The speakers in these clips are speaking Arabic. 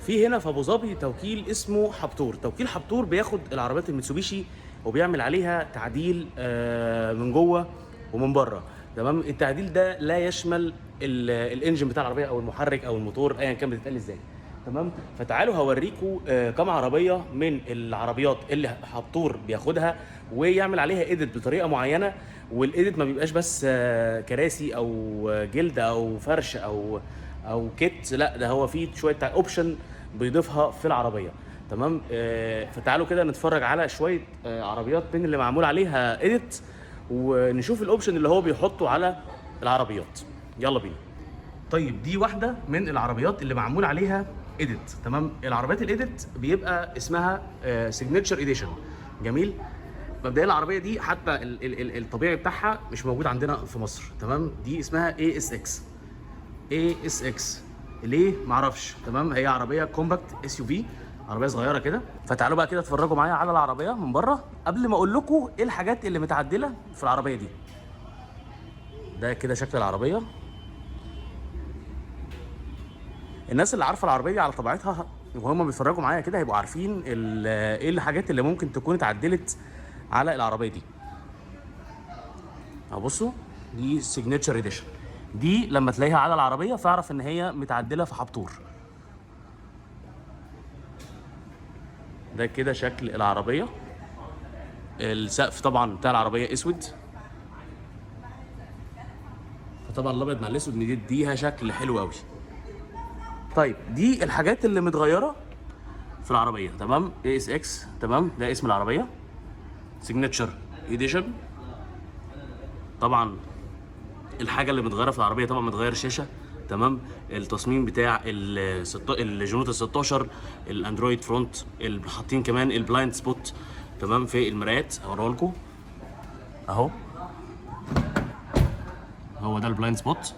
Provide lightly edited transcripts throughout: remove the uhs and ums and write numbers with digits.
في هنا في ابو ظبي توكيل اسمه حبتور. توكيل حبتور بياخد العربيات الميتسوبيشي وبيعمل عليها تعديل من جوه ومن بره. تمام. التعديل ده لا يشمل الانجن بتاع العربيه او المحرك او الموتور ايا كان بتتقال ازاي. تمام. فتعالوا هوريكم كام عربيه من العربيات اللي حبتور بياخدها ويعمل عليها ايديت بطريقه معينه. والايديت ما بيبقاش بس كراسي او جلد او فرش او كيت، لا ده هو فيه شويه اوبشن بيضيفها في العربيه. تمام. فتعالوا كده نتفرج على شويه عربيات من اللي معمول عليها ايديت ونشوف الاوبشن اللي هو بيحطه على العربيات. يلا بينا. طيب دي واحده من العربيات اللي معمول عليها ايديت. تمام. العربيات الايديت بيبقى اسمها سيجنتشر ايديشن. جميل. مبدئيا العربيه دي حتى الطبيعي بتاعها مش موجود عندنا في مصر. تمام. دي اسمها اي اس اكس. ليه معرفش. تمام. هي عربيه كومباكت اس يو في، عربيه صغيره كده. فتعالوا بقى كده اتفرجوا معايا على العربيه من بره قبل ما اقول لكم ايه الحاجات اللي متعدله في العربيه دي. ده كده شكل العربيه. الناس اللي عارفه العربيه دي على طبيعتها وهم بيتفرجوا معايا كده هيبقوا عارفين ايه الحاجات اللي ممكن تكون اتعدلت على العربيه دي. اهو بصوا، دي سيجنتشر اديشن. دي لما تلاقيها على العربيه فاعرف ان هي متعدله في حبتور. ده كده شكل العربيه. السقف طبعا بتاع العربيه اسود، فطبعا الابيض مع الاسود مديها شكل حلو قوي. طيب دي الحاجات اللي متغيره في العربيه. تمام. اي اس اكس. تمام. ده اسم العربيه سيجنتشر اديشن. طبعا الحاجه اللي متغيره في العربيه طبعا متغير الشاشه. تمام. التصميم بتاع الجنوط ال 16 الاندرويد فرونت، حاطين كمان البلايند سبوت. تمام. في المرايات هوريه لكم اهو. هو ده البلايند سبوت.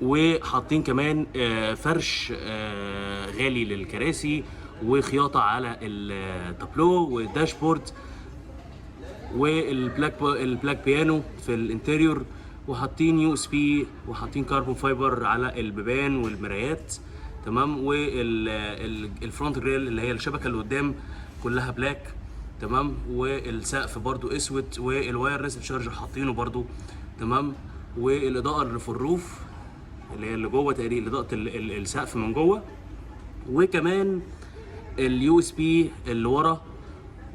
وحاطين كمان فرش غالي للكراسي وخياطه على التابلو والداشبورد والبلاك بيانو في الانتريور. وحاطين يو اس بي وحاطين كاربون فايبر على البيبان والمرايات. تمام. والفرونت جريل اللي هي الشبكه اللي قدام كلها بلاك. تمام. والسقف برضو اسود والوايرلس تشارجر حاطينه برضو. تمام. والاضاءه اللي في الروف اللي هي اللي جوه تقريبا اضاءه السقف من جوه. وكمان اليو اس بي اللي ورا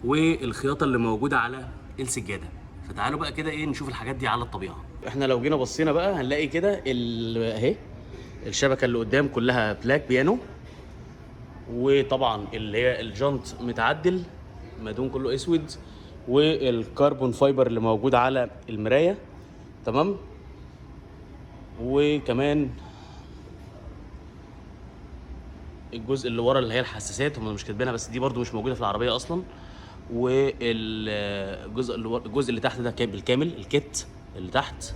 والخياطه اللي موجوده على السجاده. فتعالوا بقى كده ايه نشوف الحاجات دي على الطبيعه. احنا لو جينا بصينا بقى هنلاقي كده اهي الشبكه اللي قدام كلها بلاك بيانو. وطبعا اللي هي الجنط متعدل مدون كله اسود. والكربون فايبر اللي موجود على المرايه. تمام. وكمان الجزء اللي ورا اللي هي الحساسات هم مش كاتبينها بس دي برضو مش موجوده في العربيه اصلا. والجزء اللي تحت ده بالكامل الكيت اللي تحت.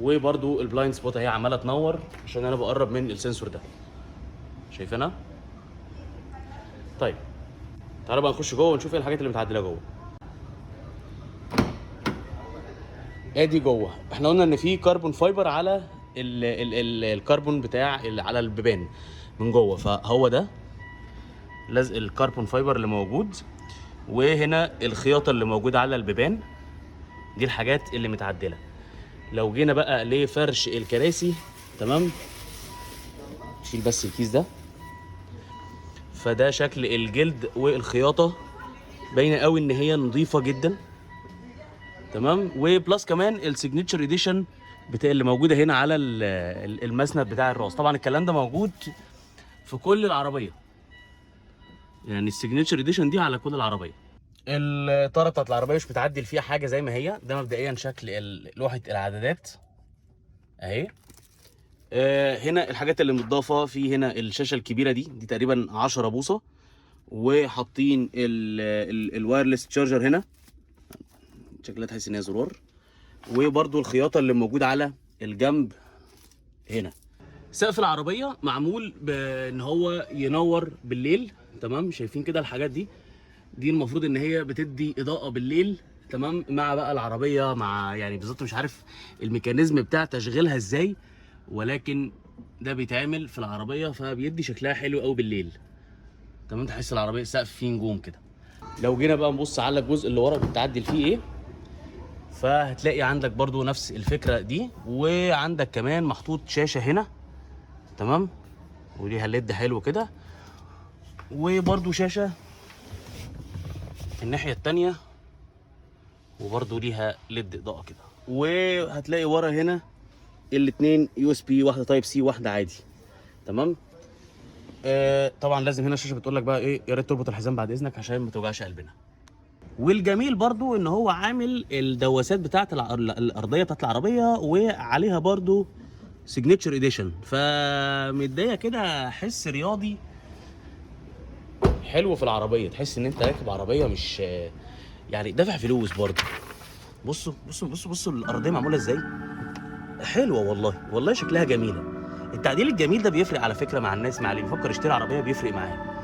وبرضو البلايند سبوت اهي عماله تنور عشان انا بقرب من السنسور ده. شايفينها؟ طيب تعالوا بقى نخش جوه ونشوف ايه الحاجات اللي متعدله جوه. ادي جوه احنا قلنا ان في كربون فايبر على الكربون بتاع على البيبان من جوه. فهو ده لزق الكربون فايبر اللي موجود. وهنا الخياطه اللي موجوده على البيبان. دي الحاجات اللي متعدله. لو جينا بقى لفرش الكراسي. تمام. شيل بس الكيس ده. فده شكل الجلد والخياطه باينه قوي ان هي نظيفه جدا. تمام. وبلس كمان السيجنتشر اديشن بتاع اللي موجوده هنا على المسند بتاع الراس. طبعا الكلام ده موجود في كل العربيه، يعني السيجنتشر اديشن دي على كل العربيه. الطاره بتاعت العربيه مش متعدل فيها حاجه زي ما هي. ده مبدئيا شكل لوحه الاعدادات اهي. هنا الحاجات اللي متضافه في هنا الشاشه الكبيره دي تقريبا 10 بوصه. وحاطين الوايرلس تشارجر هنا شكلها تحس ان هي زرار. وبرده الخياطه اللي موجوده على الجنب هنا. سقف العربيه معمول بان هو ينور بالليل. تمام. شايفين كده الحاجات دي المفروض ان هي بتدي اضاءه بالليل. تمام. مع بقى العربيه مع يعني بالظبط مش عارف الميكانيزم بتاع تشغيلها ازاي. ولكن ده بيتعمل في العربيه فبيدي شكلها حلو قوي بالليل. تمام، تحس العربيه السقف فيه نجوم كده. لو جينا بقى نبص على الجزء اللي ورا بتعدل فيه ايه، فهتلاقي عندك برضو نفس الفكره دي، وعندك كمان محطوط شاشه هنا. تمام، وليها ليد حلو كده، وبرضو شاشه الناحيه التانيه وبرضو ليها ليد اضاءه كده. وهتلاقي ورا هنا الاتنين يو اس بي، واحده تايب سي واحده عادي. تمام. طبعا لازم هنا الشاشه بتقول لك بقى ايه، يا ريت تربط الحزام بعد اذنك عشان ما توجعش قلبنا. والجميل برضو ان هو عامل الدواسات بتاعه الارضيه بتاعه العربيه، وعليها برضو سيجنتشر اديشن، فمديه كده حس رياضي حلو في العربيه، تحس ان انت راكب عربيه مش يعني دافع فلوس برضو. بصوا بصوا بصوا بصوا الارضيه معموله ازاي، حلوه والله، والله شكلها جميله. التعديل الجميل ده بيفرق على فكره مع الناس، مع اللي بيفكر يشتري عربيه بيفرق معاه.